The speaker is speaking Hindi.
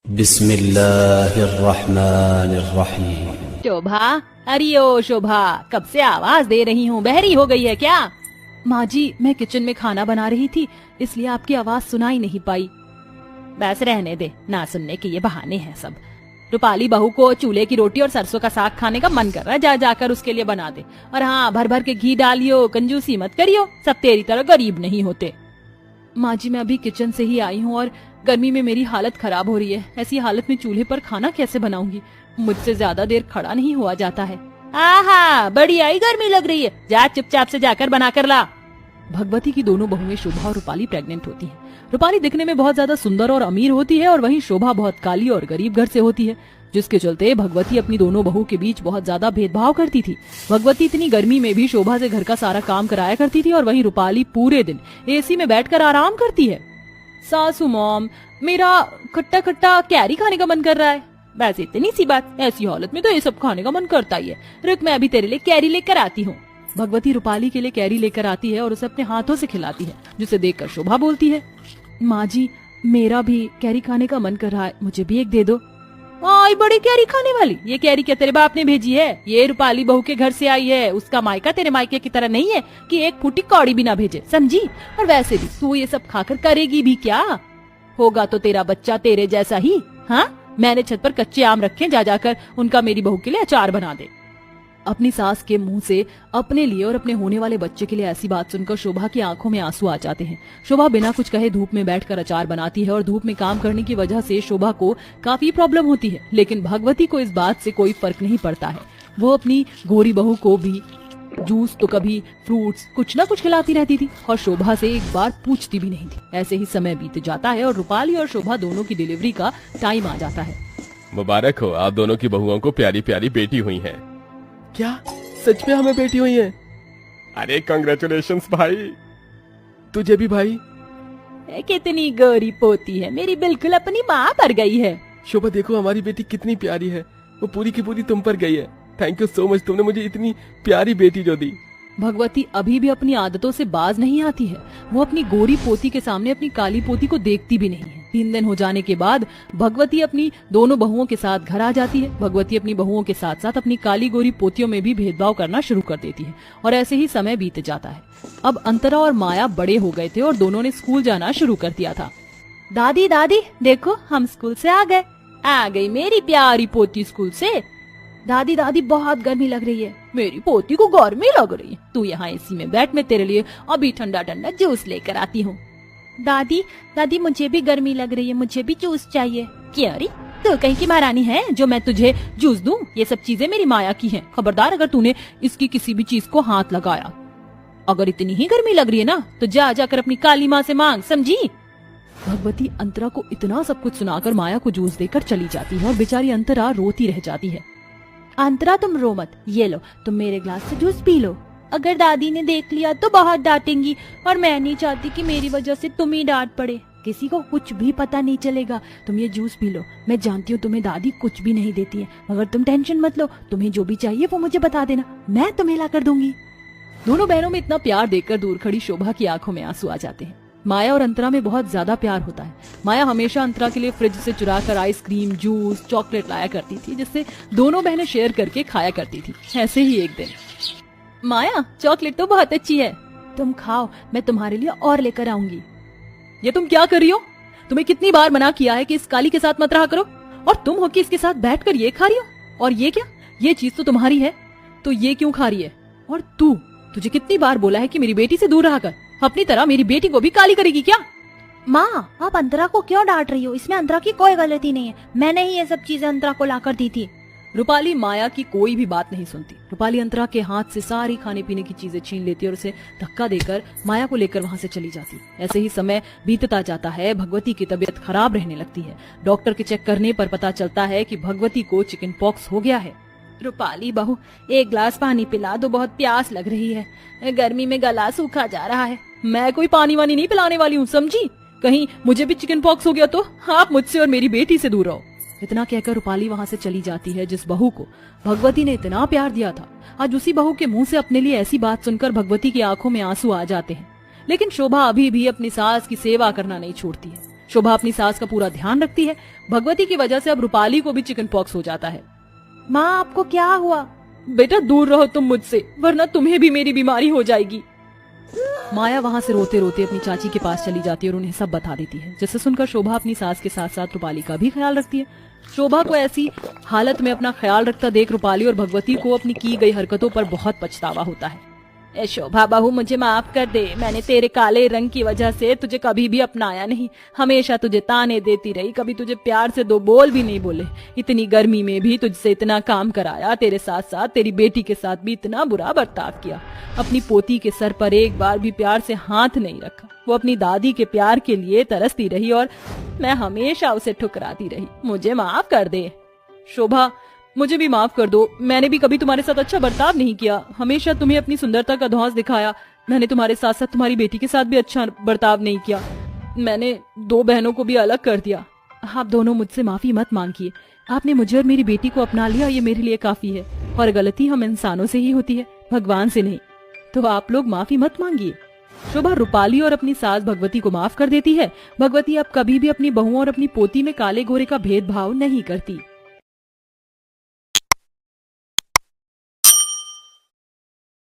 बिस्मिल्लाहिर्रहमानिर्रहीम। शोभा, अरे ओ शोभा, कब से आवाज दे रही हूँ, बहरी हो गई है क्या? माँ जी, मैं किचन में खाना बना रही थी, इसलिए आपकी आवाज सुनाई नहीं पाई। बस रहने दे, ना सुनने के ये बहाने हैं सब। रूपाली बहू को चूल्हे की रोटी और सरसों का साग खाने का मन कर रहा है, जा जाकर उसके लिए बना दे। और हाँ, भर भर के घी डालियो, कंजूसी मत करियो, सब तेरी तरह गरीब नहीं होते। माँ जी, मैं अभी किचन से ही आई हूँ और गर्मी में मेरी हालत खराब हो रही है। ऐसी हालत में चूल्हे पर खाना कैसे बनाऊंगी? मुझसे ज्यादा देर खड़ा नहीं हुआ जाता है। आहा, बड़ी आई गर्मी लग रही है, जा चुपचाप से जाकर बना कर ला। भगवती की दोनों बहुएं शोभा और रूपाली प्रेग्नेंट होती हैं। रूपाली दिखने में बहुत ज्यादा सुंदर और अमीर होती है और वहीं शोभा बहुत काली और गरीब घर से होती है, जिसके चलते भगवती अपनी दोनों बहू के बीच बहुत ज्यादा भेदभाव करती थी। भगवती इतनी गर्मी में भी शोभा से घर का सारा काम कराया करती थी और वहीं रूपाली पूरे दिन एसी में बैठकर आराम करती है। सासू मॉम, मेरा खट्टा खट्टा कैरी खाने का मन कर रहा है। बस इतनी सी बात, ऐसी हालत में तो ये सब खाने का मन करता ही है। रुक, मैं अभी तेरे लिए कैरी लेकर आती हूँ। भगवती रूपाली के लिए कैरी लेकर आती है और उसे अपने हाथों से खिलाती है, जिसे देखकर शोभा बोलती है, माँ जी, मेरा भी कैरी खाने का मन कर रहा है, मुझे भी एक दे दो। आई बड़ी कैरी खाने वाली, ये कैरी क्या तेरे बाप ने भेजी है? ये रूपाली बहू के घर से आई है, उसका मायका तेरे मायके की तरह नहीं है कि एक फूटी कौड़ी भी ना भेजे, समझी? और वैसे भी तू ये सब खाकर करेगी भी क्या? होगा तो तेरा बच्चा तेरे जैसा ही। हाँ, मैंने छत पर कच्चे आम रखे, जा जाकर उनका मेरी बहू के लिए अचार बना दे। अपनी सास के मुंह से अपने लिए और अपने होने वाले बच्चे के लिए ऐसी बात सुनकर शोभा की आंखों में आंसू आ जाते हैं। शोभा बिना कुछ कहे धूप में बैठकर अचार बनाती है और धूप में काम करने की वजह से शोभा को काफी प्रॉब्लम होती है, लेकिन भगवती को इस बात से कोई फर्क नहीं पड़ता है। वो अपनी गोरी बहू को भी जूस तो कभी फ्रूट्स कुछ न कुछ खिलाती रहती थी और शोभा से एक बार पूछती भी नहीं थी। ऐसे ही समय बीत जाता है और रूपाली और शोभा दोनों की डिलीवरी का टाइम आ जाता है। मुबारक हो, आप दोनों की बहुओं को प्यारी प्यारी बेटी हुई है। क्या सच में हमें बेटी हुई है? अरे कांग्रेचुलेशंस भाई। तुझे भी भाई। कितनी गोरी पोती है मेरी, बिल्कुल अपनी माँ पर गई है। शोभा देखो, हमारी बेटी कितनी प्यारी है, वो पूरी की पूरी तुम पर गई है। थैंक यू सो मच, तुमने मुझे इतनी प्यारी बेटी जो दी। भगवती अभी भी अपनी आदतों से बाज नहीं आती है। वो अपनी गोरी पोती के सामने अपनी काली पोती को देखती भी नहीं है। 3 दिन हो जाने के बाद भगवती अपनी दोनों बहुओं के साथ घर आ जाती है। भगवती अपनी बहुओं के साथ साथ अपनी काली गोरी पोतियों में भी भेदभाव करना शुरू कर देती है और ऐसे ही समय बीत जाता है। अब अंतरा और माया बड़े हो गए थे और दोनों ने स्कूल जाना शुरू कर दिया था। दादी दादी देखो, हम स्कूल से आ गए। आ गई मेरी प्यारी पोती स्कूल से। दादी दादी, बहुत गर्मी लग रही है। मेरी पोती को गर्मी लग रही है, तू यहाँ एसी में बैठ, मैं तेरे लिए अभी ठंडा ठंडा जूस लेकर आती हूँ। दादी दादी, मुझे भी गर्मी लग रही है, मुझे भी जूस चाहिए। क्या रे, तू कहीं की महारानी है जो मैं तुझे जूस दूं? ये सब चीजें मेरी माया की हैं। खबरदार अगर तूने इसकी किसी भी चीज को हाथ लगाया। अगर इतनी ही गर्मी लग रही है ना, तो जा जाकर अपनी काली माँ से मांग, समझी? भगवती अंतरा को इतना सब कुछ सुनाकर माया को जूस देकर चली जाती है और बेचारी अंतरा रोती रह जाती है। अंतरा, तुम रो मत, ये लो, तुम मेरे ग्लास से जूस पी लो। अगर दादी ने देख लिया तो बहुत डांटेंगी और मैं नहीं चाहती कि मेरी वजह से तुम ही डांट पड़े। किसी को कुछ भी पता नहीं चलेगा। तुम ये जूस पी लो। मैं जानती हूँ तुम्हें दादी कुछ भी नहीं देती है, मगर तुम टेंशन मत लो। तुम्हें जो भी चाहिए वो मुझे बता देना, मैं तुम्हें ला कर दूंगी। दोनों बहनों में इतना प्यार देखकर दूर खड़ी शोभा की आंखों में आंसू आ जाते हैं। माया और अंतरा में बहुत ज्यादा प्यार होता है। माया हमेशा अंतरा के लिए फ्रिज से चुरा कर आइसक्रीम, जूस, चॉकलेट लाया करती थी, जिससे दोनों बहनें शेयर करके खाया करती थी। ऐसे ही एक दिन, माया, चॉकलेट तो बहुत अच्छी है, तुम खाओ, मैं तुम्हारे लिए और लेकर आऊंगी। ये तुम क्या कर रही हो? तुम्हें कितनी बार मना किया है कि इस काली के साथ मत रहा करो, और तुम हो कि इसके साथ बैठकर ये खा रही हो। और ये क्या, ये चीज तो तुम्हारी है, तो ये क्यों खा रही है? और तुझे कितनी बार बोला है कि मेरी बेटी से दूर रहा कर, अपनी तरह मेरी बेटी को भी काली करेगी क्या? माँ, आप अंतरा को क्यों डांट रही हो? इसमें अंतरा की कोई गलती नहीं है, मैंने ही ये सब चीजें अंतरा को लाकर दी थी। रूपाली माया की कोई भी बात नहीं सुनती। रूपाली अंतरा के हाथ से सारी खाने पीने की चीजें छीन लेती और उसे धक्का देकर माया को लेकर वहां से चली जाती। ऐसे ही समय बीतता जाता है। भगवती की तबीयत खराब रहने लगती है। डॉक्टर के चेक करने पर पता चलता है कि भगवती को चिकन पॉक्स हो गया है। रूपाली बहू, एक ग्लास पानी पिला दो, बहुत प्यास लग रही है, गर्मी में गला सूखा जा रहा है। मैं कोई पानी वानी नहीं पिलाने वाली हूँ, समझी? कहीं मुझे भी चिकन पॉक्स हो गया तो आप मुझसे और मेरी बेटी से दूर रहो। इतना कहकर रूपाली वहां से चली जाती है। जिस बहू को भगवती ने इतना प्यार दिया था, आज उसी बहू के मुंह से अपने लिए ऐसी बात सुनकर भगवती की आंखों में आंसू आ जाते हैं। लेकिन शोभा अभी भी अपनी सास की सेवा करना नहीं छोड़ती है। शोभा अपनी सास का पूरा ध्यान रखती है। भगवती की वजह से अब रूपाली को भी चिकन पॉक्स हो जाता है। माँ आपको क्या हुआ? बेटा दूर रहो तुम मुझसे, वरना तुम्हें भी मेरी बीमारी हो जाएगी। माया वहाँ से रोते रोते अपनी चाची के पास चली जाती है और उन्हें सब बता देती है, जिसे सुनकर शोभा अपनी सास के साथ साथ रूपाली का भी ख्याल रखती है। शोभा को ऐसी हालत में अपना ख्याल रखता देख रूपाली और भगवती को अपनी की गई हरकतों पर बहुत पछतावा होता है। ए शोभा बहू, मुझे माफ कर दे, मैंने तेरे काले रंग की वजह से तुझे कभी भी अपनाया नहीं, हमेशा तुझे ताने देती रही, कभी तुझे प्यार से दो बोल भी नहीं बोले। इतनी गर्मी में भी तुझसे इतना काम कराया, तेरे साथ साथ तेरी बेटी के साथ भी इतना बुरा बर्ताव किया, अपनी पोती के सर पर एक बार भी प्यार से हाथ नहीं रखा। वो अपनी दादी के प्यार के लिए तरसती रही और मैं हमेशा उसे ठुकराती रही। मुझे माफ कर दे। शोभा, मुझे भी माफ कर दो, मैंने भी कभी तुम्हारे साथ अच्छा बर्ताव नहीं किया, हमेशा तुम्हें अपनी सुंदरता का धौंस दिखाया। मैंने तुम्हारे साथ साथ तुम्हारी बेटी के साथ भी अच्छा बर्ताव नहीं किया, मैंने 2 बहनों को भी अलग कर दिया। आप दोनों मुझसे माफी मत मांगिए, आपने मुझे और मेरी बेटी को अपना लिया, ये मेरे लिए काफी है। और गलती हम इंसानों से ही होती है, भगवान से नहीं, तो आप लोग माफी मत मांगिए। शोभा रूपाली और अपनी सास भगवती को माफ कर देती है। भगवती अब कभी भी अपनी बहू और अपनी पोती में काले गोरे का भेदभाव नहीं करती।